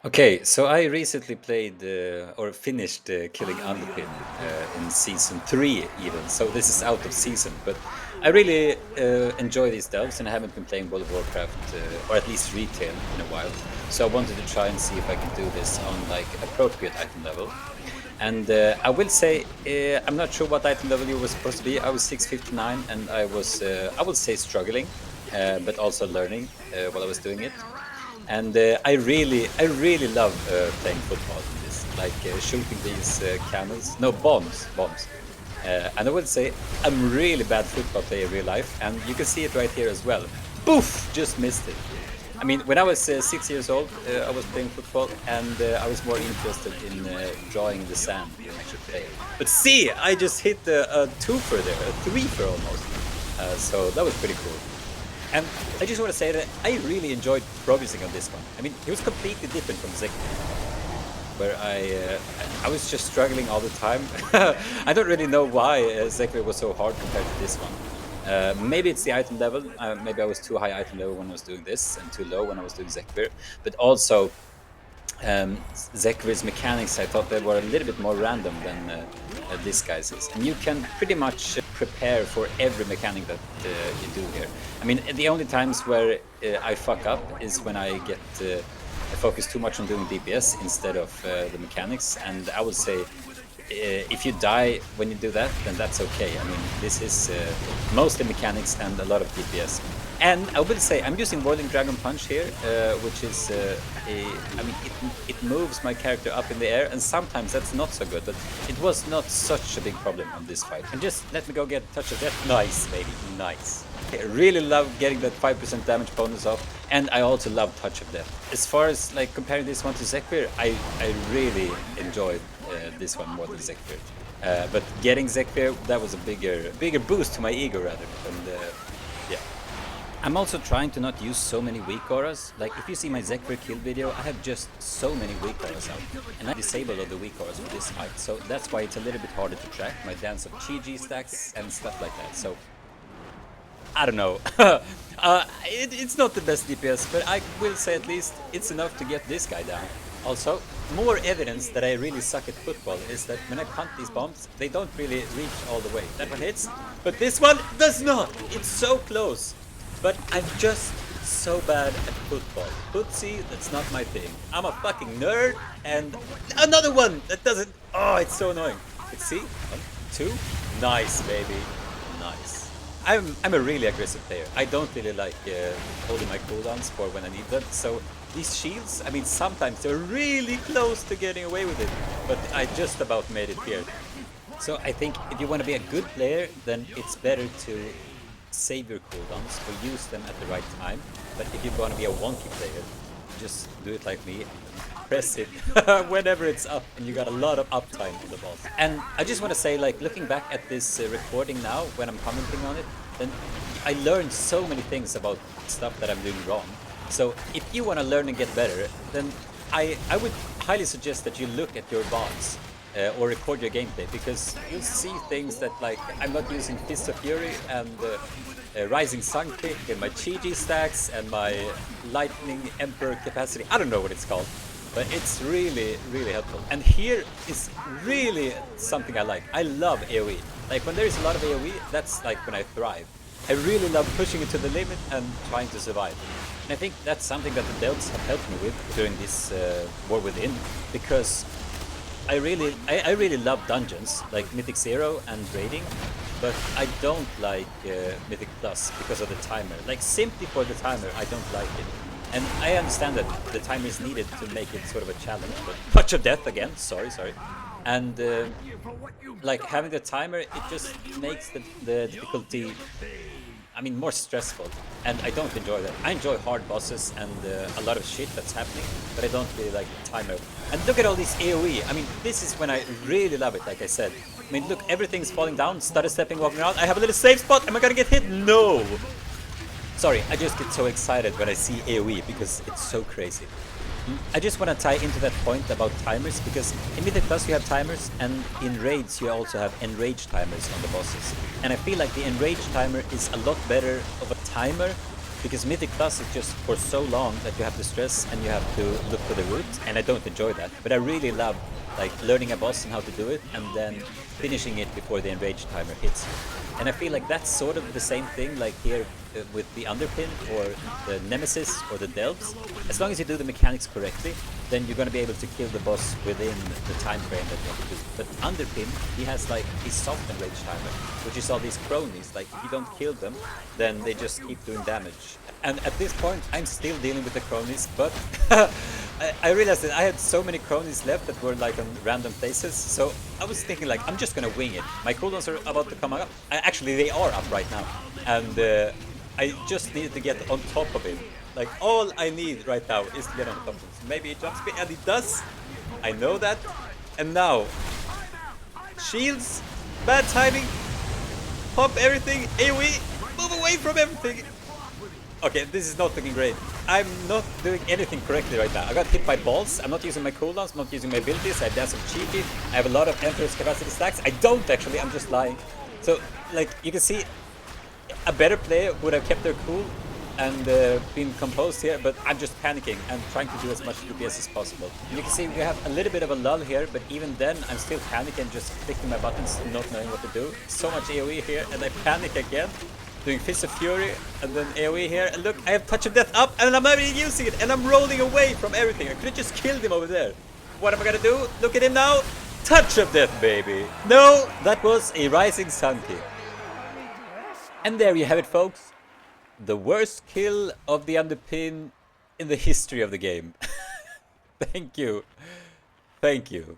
Okay, so I recently played or finished killing Underpin in season 3 even, so this is out of season, but I really enjoy these delves and I haven't been playing World of Warcraft or at least retail in a while, so I wanted to try and see if I can do this on like appropriate item level. And I will say, I'm not sure what item level you were supposed to be. I was 659 and I was, I would say, struggling, but also learning while I was doing it. And I really love playing football in this, like shooting these cannons, no bombs. And I would say I'm really bad football player in real life, and you can see it right here as well. Boof! Just missed it. I mean, when I was 6 years old, I was playing football, and I was more interested in drawing the sand than actually playing. But see, I just hit a twofer there, a threefer almost. So that was pretty cool. And I just want to say that I really enjoyed progressing on this one. I mean, it was completely different from Zekvir, where I was just struggling all the time. I don't really know why Zekvir was so hard compared to this one. Maybe it's the item level. Maybe I was too high item level when I was doing this and too low when I was doing Zekvir. But also, Zekvir's mechanics, I thought they were a little bit more random than this guy's is. And you can pretty much prepare for every mechanic that you do here. I mean, the only times where I fuck up is when I get I focus too much on doing DPS instead of the mechanics. And I would say if you die when you do that, then that's okay. I mean, this is mostly mechanics and a lot of DPS. And I will say I'm using Whirling Dragon Punch here, which is I mean, it moves my character up in the air, and sometimes that's not so good. But it was not such a big problem on this fight. And just let me go get Touch of Death. Nice, baby, nice. I really love getting that 5% damage bonus off, and I also love Touch of Death. As far as like comparing this one to Zekvir, I really enjoyed this one more than Zekvir. But getting Zekvir, that was a bigger boost to my ego rather. And yeah. I'm also trying to not use so many weak auras. Like if you see my Zekvir kill video, I have just so many weak auras out. And I disabled all the weak auras for this fight. So that's why it's a little bit harder to track my dance of Chi stacks and stuff like that. So I don't know. It's not the best DPS, but I will say at least it's enough to get this guy down. Also, more evidence that I really suck at football is that when I punt these bombs, they don't really reach all the way. That one hits, but this one does not. It's so close. But I'm just so bad at football. Footsie, that's not my thing. I'm a fucking nerd, and another one that doesn't. Oh, it's so annoying. Let's see. 1, 2. Nice, baby. Nice. I'm a really aggressive player. I don't really like holding my cooldowns for when I need them. So these shields, I mean, sometimes they're really close to getting away with it, but I just about made it here. So I think if you want to be a good player, then it's better to save your cooldowns or use them at the right time. But if you're going to be a wonky player, just do it like me. Press it whenever it's up, and you got a lot of uptime on the boss. And I just want to say, like, looking back at this recording now, when I'm commenting on it, then I learned so many things about stuff that I'm doing wrong. So if you want to learn and get better, then I would highly suggest that you look at your VODs or record your gameplay, because you'll see things that, like, I'm not using Fist of Fury and Rising Sun Kick and my Chi stacks and my Lightning Emperor capacity. I don't know what it's called, but it's really, really helpful. And here is really something I like. I love AoE. Like when there is a lot of AoE, that's like when I thrive. I really love pushing it to the limit and trying to survive. And I think that's something that the delts have helped me with during this War Within, because I really love dungeons like Mythic 0 and raiding, but I don't like Mythic Plus because of the timer. Like simply for the timer, I don't like it. And I understand that the timer is needed to make it sort of a challenge, but Touch of Death again, sorry. And like having the timer, it just makes the difficulty, I mean, more stressful, and I don't enjoy that. I enjoy hard bosses and a lot of shit that's happening, but I don't really like the timer. And look at all these AoE. I mean, this is when I really love it, like I said. I mean, look, everything's falling down, stutter stepping, walking around. I have a little safe spot. Am I gonna get hit? No! Sorry, I just get so excited when I see AoE because it's so crazy. I just want to tie into that point about timers, because in Mythic Plus you have timers, and in raids you also have enrage timers on the bosses. And I feel like the enrage timer is a lot better of a timer because Mythic Plus is just for so long that you have to stress and you have to look for the route, and I don't enjoy that. But I really love like learning a boss and how to do it, and then finishing it before the enrage timer hits you. And I feel like that's sort of the same thing like here with the Underpin or the Nemesis or the Delves. As long as you do the mechanics correctly, then you're going to be able to kill the boss within the time frame that you have to do. But Underpin, he has like his soft enrage timer, which is all these cronies. Like if you don't kill them, then they just keep doing damage. And at this point, I'm still dealing with the cronies, but I realized that I had so many cronies left that were like on random places. So I was thinking like, I'm just gonna wing it. My cooldowns are about to come up. Actually, they are up right now. And I just needed to get on top of him. Like all I need right now is to get on top of him. So maybe he jumps me, and he does. I know that. And now, shields, bad timing, pop everything, AoE, move away from everything. Okay, this is not looking great. I'm not doing anything correctly right now. I got hit by balls. I'm not using my cooldowns. I'm not using my abilities. I have some cheeky. I have a lot of Emperor's capacity stacks. I don't actually. I'm just lying. So, like, you can see a better player would have kept their cool and been composed here, but I'm just panicking and trying to do as much DPS as possible. And you can see we have a little bit of a lull here, but even then I'm still panicking, just clicking my buttons, not knowing what to do. So much AoE here, and I panic again. Doing Fist of Fury, and then AoE here, and look, I have Touch of Death up, and I'm not even using it, and I'm rolling away from everything. I could have just killed him over there. What am I gonna do? Look at him now. Touch of Death, baby. No, that was a Rising Sun kill. And there you have it, folks. The worst kill of the Underpin in the history of the game. Thank you. Thank you.